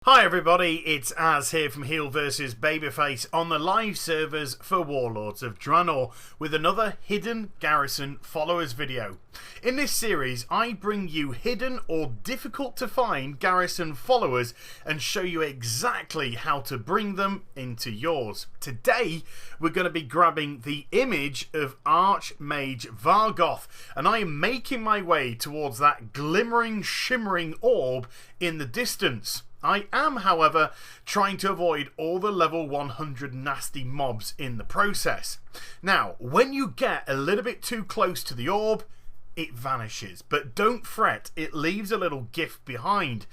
Hi everybody, it's Az here from HeelvsBabyface on the live servers for Warlords of Draenor with another hidden Garrison followers video. In this series I bring you hidden or difficult to find Garrison followers and show you exactly how to bring them into yours. Today we're going to be grabbing the image of ARCHMAGE VARGOTH and I am making my way towards that glimmering, shimmering orb in the distance. I am, however, trying to avoid all the level 100 nasty mobs in the process. Now, when you get a little bit too close to the orb, it vanishes. But don't fret, it leaves a little gift behind.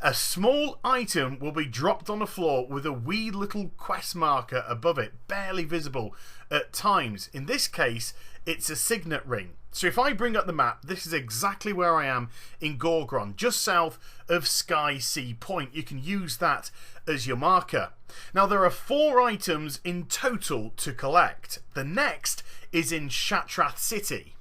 A small item will be dropped on the floor with a wee little quest marker above it, barely visible at times. In this case, it's a signet ring. So if I bring up the map, this is exactly where I am in Gorgron, just south of Sky Sea Point. You can use that as your marker. Now there are 4 items in total to collect. The next is in Chatrath City.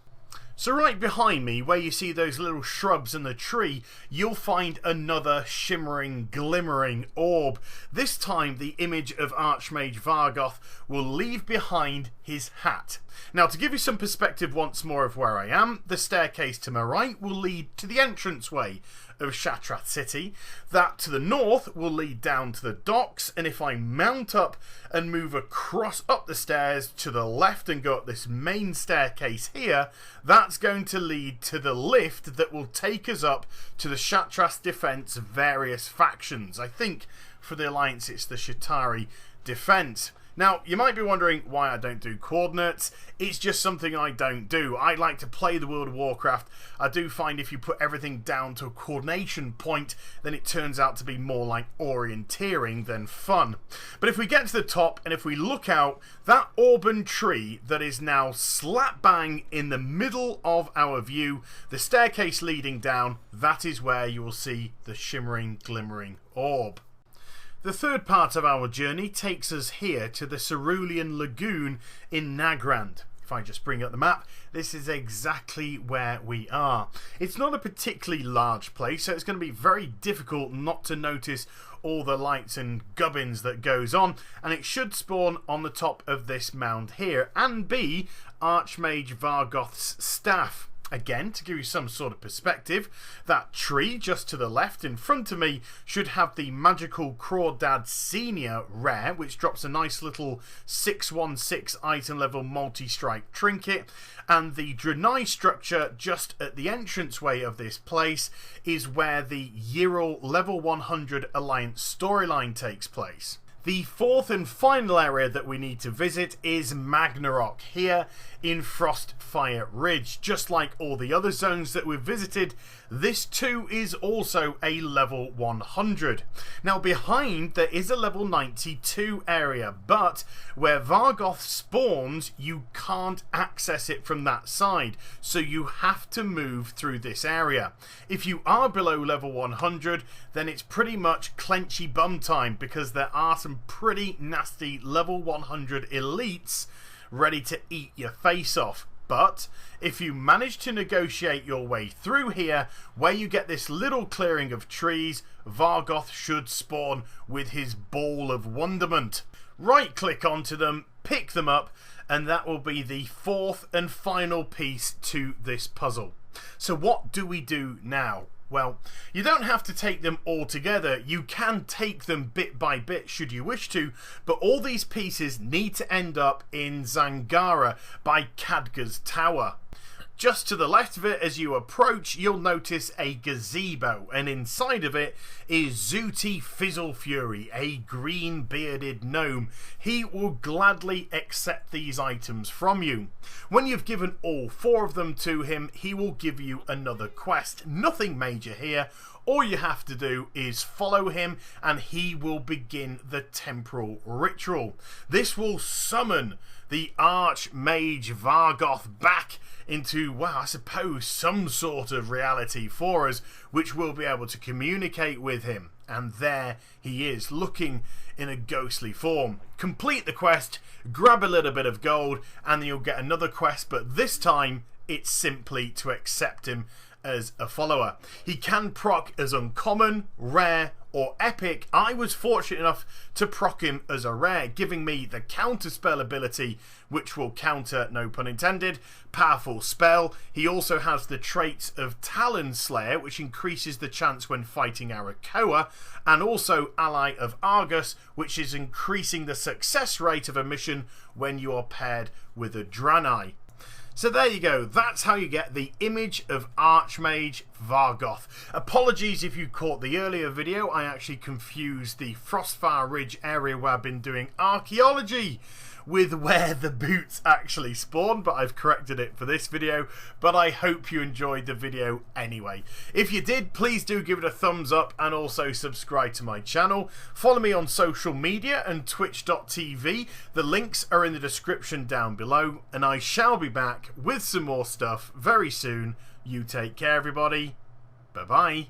So right behind me, where you see those little shrubs and the tree, you'll find another shimmering, glimmering orb. This time the image of ARCHMAGE VARGOTH will leave behind his hat. Now to give you some perspective once more of where I am, the staircase to my right will lead to the entranceway of Chatrath City. That to the north will lead down to the docks, and if I mount up and move across up the stairs to the left and go up this main staircase here, that's going to lead to the lift that will take us up to the Chatrath Defense various factions. I think for the Alliance it's the Shatari Defense. Now, you might be wondering why I don't do coordinates. It's just something I don't do. I like to play the World of Warcraft. I do find if you put everything down to a coordination point, then it turns out to be more like orienteering than fun. But if we get to the top and if we look out, that auburn tree that is now slap bang in the middle of our view, the staircase leading down, that is where you will see the shimmering, glimmering orb. The third part of our journey takes us here to the Cerulean Lagoon in Nagrand. If I just bring up the map, this is exactly where we are. It's not a particularly large place, so it's going to be very difficult not to notice all the lights and gubbins that goes on, and it should spawn on the top of this mound here and be ARCHMAGE VARGOTH's staff. Again, to give you some sort of perspective, that tree just to the left in front of me should have the magical Crawdad Senior rare, which drops a nice little 616 item level multi-strike trinket, and the Draenor structure just at the entranceway of this place is where the Yrel level 100 Alliance storyline takes place. The fourth and final area that we need to visit is Magnarok here in Frostfire Ridge. Just like all the other zones that we've visited, this too is also a level 100. Now behind there is a level 92 area, but where Vargoth spawns you can't access it from that side, so you have to move through this area. If you are below level 100, then it's pretty much clenchy bum time, because there are some pretty nasty level 100 elites ready to eat your face off. But if you manage to negotiate your way through here, where you get this little clearing of trees, Vargoth should spawn with his ball of wonderment. Right click onto them, pick them up, and that will be the fourth and final piece to this puzzle. So what do we do now? Well, you don't have to take them all together. You can take them bit by bit should you wish to, but all these pieces need to end up in Zangara by Khadga's tower. Just to the left of it as you approach, you'll notice a gazebo, and inside of it is Zooty Fizzlefury, a green bearded gnome. He will gladly accept these items from you. When you've given all 4 of them to him, he will give you another quest. Nothing major here. All you have to do is follow him and he will begin the temporal ritual. This will summon the ARCHMAGE VARGOTH back into, well, I suppose some sort of reality for us, which we'll be able to communicate with him. And there he is, looking in a ghostly form. Complete the quest, grab a little bit of gold, and then you'll get another quest, but this time it's simply to accept him as a follower. He can proc as uncommon, rare or epic. I was fortunate enough to proc him as a rare, giving me the counter spell ability, which will counter, no pun intended, powerful spell. He also has the traits of Talon Slayer, which increases the chance when fighting Arakoa, and also Ally of Argus, which is increasing the success rate of a mission when you are paired with a Draenor. So there you go, that's how you get the image of Archmage Vargoth. Apologies if you caught the earlier video, I actually confused the Frostfire Ridge area where I've been doing archaeology with where the boots actually spawn, but I've corrected it for this video. But I hope you enjoyed the video anyway. If you did, please do give it a thumbs up and also subscribe to my channel. Follow me on social media and twitch.tv. The links are in the description down below, and I shall be back with some more stuff very soon. You take care, everybody. Bye bye.